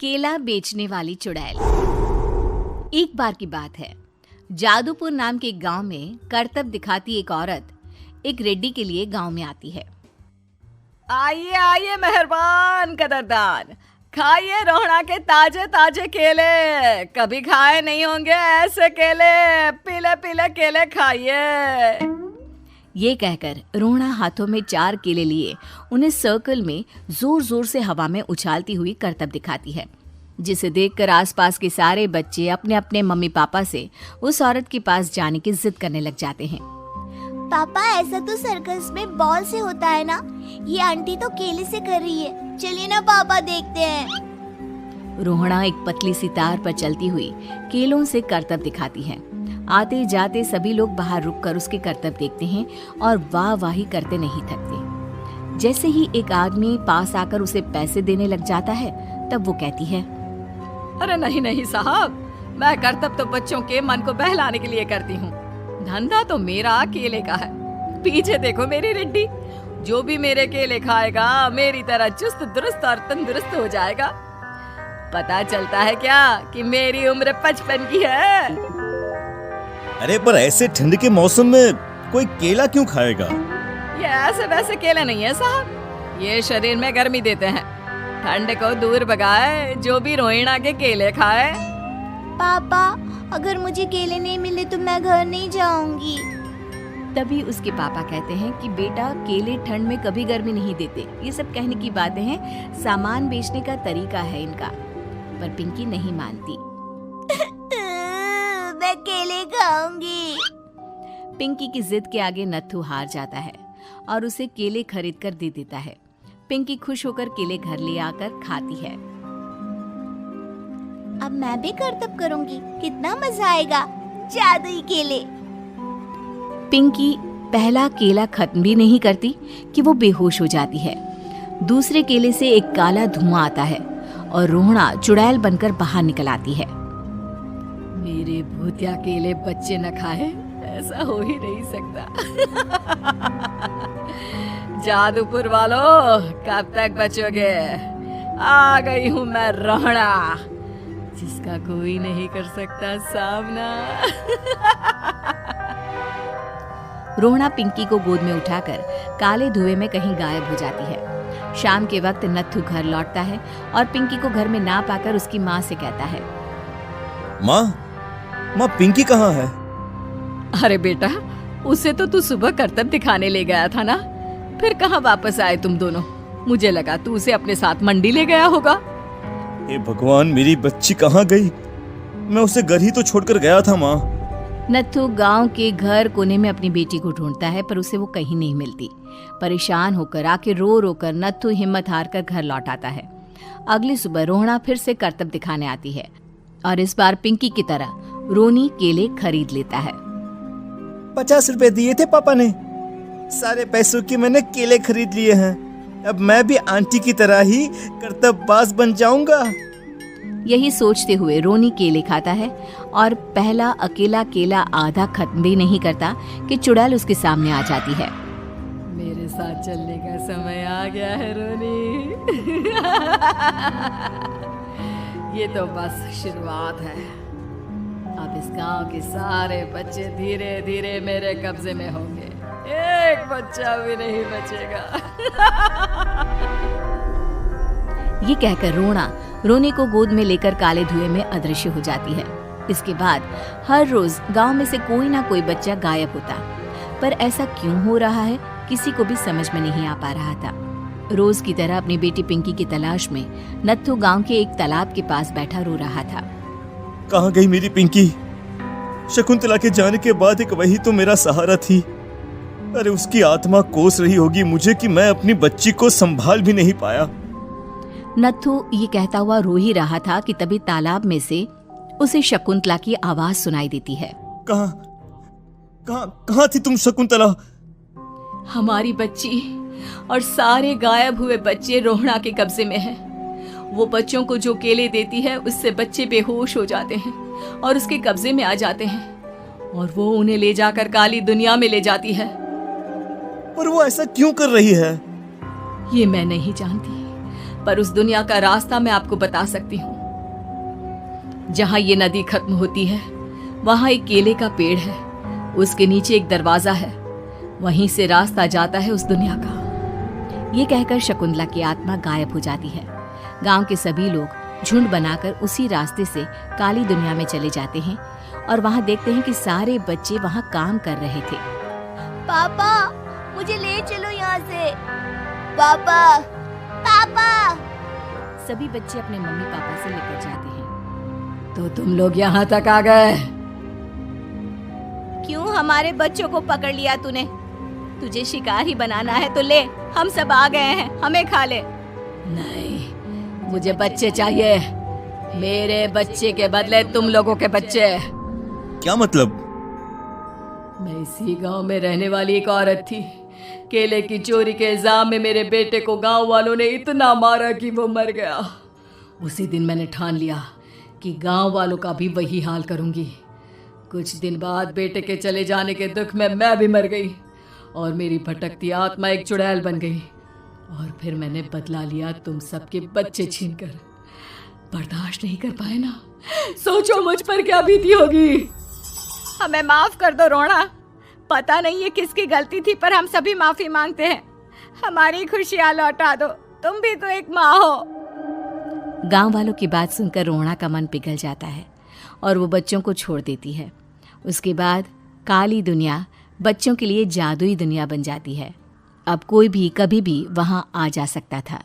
केला बेचने वाली चुड़ैल। एक बार की बात है, जादूपुर नाम के एक गांव में करतब दिखाती एक औरत एक रेड्डी के लिए गांव में आती है। आइए आइए मेहरबान कदरदान, खाइए रोहड़ा के ताजे ताजे केले। कभी खाए नहीं होंगे ऐसे केले, पीले पीले केले खाइए। ये कहकर रोहड़ा हाथों में 4 केले लिए उन्हें सर्कल में जोर जोर से हवा में उछालती हुई करतब दिखाती है, जिसे देखकर आसपास के सारे बच्चे अपने अपने मम्मी पापा से उस औरत के पास जाने की जिद करने लग जाते हैं। पापा, ऐसा तो सर्कस में बॉल से होता है ना, ये आंटी तो केले से कर रही है। चलिए ना पापा, देखते हैं। रोहड़ा एक पतली सी तार पर चलती हुई केलों से करतब दिखाती है। आते जाते सभी लोग बाहर रुककर उसके करतब देखते हैं और वाह वाही करते नहीं थकते। जैसे ही एक आदमी पास आकर उसे पैसे देने लग जाता है, तब वो कहती है, अरे नहीं नहीं साहब, मैं करतब तो बच्चों के मन को बहलाने के लिए करती हूँ। धंधा तो मेरा केले का है। पीछे देखो मेरी रेड्डी, जो भी मेरे केले खाएगा मेरी तरह चुस्त दुरुस्त और तंदुरुस्त हो जाएगा। पता चलता है क्या कि मेरी उम्र 55 की है। अरे पर ऐसे ठंड के मौसम में कोई केला क्यों खाएगा? ये ऐसे वैसे केले नहीं है साहब, ये शरीर में गर्मी देते हैं। ठंड को दूर भगाए जो भी रोहिणा के केले खाए। पापा, अगर मुझे केले नहीं मिले तो मैं घर नहीं जाऊंगी। तभी उसके पापा कहते हैं कि बेटा, केले ठंड में कभी गर्मी नहीं देते। ये सब कहने की बातें हैं, सामान बेचने का तरीका है इनका। पर पिंकी नहीं मानती। मैं केले खाऊंगी। पिंकी की जिद के आगे नत्थू हार जाता है और उसे केले खरीद कर दे देता है। पिंकी खुश होकर केले घर ले आकर खाती है। अब मैं भी करतब करूंगी, कितना मजा आएगा। जादुई केले। पिंकी पहला केला खत्म भी नहीं करती कि वो बेहोश हो जाती है। दूसरे केले से एक काला धुआं आता है और रोहड़ा चुड़ैल बनकर बाहर निकल आती है। मेरे भूतिया केले बच्चे न खाए, ऐसा हो ही नहीं सकता। जादूपुर वालों, कब तक बचोगे? आ गई हूँ मैं रोहड़ा, जिसका कोई नहीं कर सकता सामना। रोहड़ा पिंकी को गोद में उठाकर काले धुएं में कहीं गायब हो जाती है। शाम के वक्त नत्थू घर लौटता है और पिंकी को घर में ना पाकर उसकी माँ से कहता है, माँ पिंकी कहाँ है? अरे बेटा, उसे तो तू सुबह करतब दिखाने ले गया था ना, फिर कहाँ वापस आए तुम दोनों? मुझे लगा तू उसे अपने साथ मंडी ले गया होगा। हे भगवान, मेरी बच्ची कहाँ गई? मैं उसे घर ही तो छोड़कर गया था माँ। नत्थू गांव के घर कोने में अपनी बेटी को ढूंढता है, पर उसे वो कहीं नहीं मिलती। परेशान होकर आखिर रो रो कर नत्थू हिम्मत हार कर घर लौट आता है। अगली सुबह रोहड़ा फिर से करतब दिखाने आती है और इस बार पिंकी की तरह रोनी केले खरीद लेता है। 50 रुपए दिए थे पापा ने, सारे पैसों की मैंने केले खरीद लिए हैं। अब मैं भी आंटी की तरह ही करतबबाज बन जाऊंगा। यही सोचते हुए रोनी केले खाता है और पहला अकेला केला आधा खत्म भी नहीं करता कि चुड़ैल उसके सामने आ जाती है। मेरे साथ चलने का समय आ गया है रोनी। ये तो बस शुरुआत है। अब इस गांव के सारे बच्चे धीरे धीरे मेरे कब्जे में होंगे, एक बच्चा भी नहीं बचेगा। ये कहकर रोना रोनी को गोद में लेकर काले धुएं में अदृश्य हो जाती है। इसके बाद हर रोज गांव में से कोई ना कोई बच्चा गायब होता, पर ऐसा क्यों हो रहा है किसी को भी समझ में नहीं आ पा रहा था। रोज की तरह अपनी बेटी पिंकी की तलाश में नत्थू गांव के एक तालाब के पास बैठा रो रहा था। कहाँ गई मेरी पिंकी? शकुंतला के जाने के बाद एक वही तो मेरा सहारा थी। अरे उसकी आत्मा कोस रही होगी मुझे कि मैं अपनी बच्ची को संभाल भी नहीं पाया। नत्थू ये कहता हुआ रो ही रहा था कि तभी तालाब में से उसे शकुंतला की आवाज सुनाई देती है। कहाँ थी तुम शकुंतला? हमारी बच्ची और सारे गायब हुए बच्चे रोहड़ा के कब्जे में हैं। वो बच्चों को जो केले देती है उससे बच्चे बेहोश हो जाते हैं और उसके कब्जे में आ जाते हैं और वो उन्हें ले जाकर काली दुनिया में ले जाती है। पर वो ऐसा क्यों कर रही है? ये मैं नहीं जानती, पर उस दुनिया का रास्ता मैं आपको बता सकती हूँ। जहाँ ये नदी खत्म होती है वहाँ एक केले का पेड़ है, उसके नीचे एक दरवाजा है, वहीं से रास्ता जाता है उस दुनिया का। ये कहकर शकुंतला की आत्मा गायब हो जाती है। गांव के सभी लोग झुंड बनाकर उसी रास्ते से काली दुनिया में चले जाते हैं और वहां देखते हैं कि सारे बच्चे वहां काम कर रहे थे। पापा मुझे ले चलो यहाँ से। पापा पापा। सभी बच्चे अपने मम्मी पापा से लेकर जाते हैं। तो तुम लोग यहाँ तक आ गए? क्यों हमारे बच्चों को पकड़ लिया तूने? तुझे शिकार ही बनाना है तो ले, हम सब आ गए हैं, हमें खा ले। नहीं, मुझे बच्चे चाहिए। मेरे बच्चे के बदले तुम लोगों के बच्चे। क्या मतलब? मैं इसी गांव में रहने वाली एक औरत थी। केले की चोरी के इल्जाम में मेरे बेटे को गांव वालों ने इतना मारा कि वो मर गया। उसी दिन मैंने ठान लिया कि गांव वालों का भी वही हाल करूंगी। कुछ दिन बाद बेटे के चले जाने के दुख में मैं भी मर गई और मेरी भटकती आत्मा एक चुड़ैल बन गई। और फिर मैंने बदला लिया तुम सबके बच्चे छीनकर। बर्दाश्त नहीं कर पाए ना? सोचो मुझ पर क्या बीती होगी। हमें माफ कर दो रोना। पता नहीं ये किसकी गलती थी, पर हम सभी माफी मांगते हैं। हमारी खुशियां लौटा दो, तुम भी तो एक माँ हो। गांव वालों की बात सुनकर रोना का मन पिघल जाता है और वो बच्चों को छोड़ देती है। उसके बाद काली दुनिया बच्चों के लिए जादुई दुनिया बन जाती है। अब कोई भी कभी भी वहां आ जा सकता था।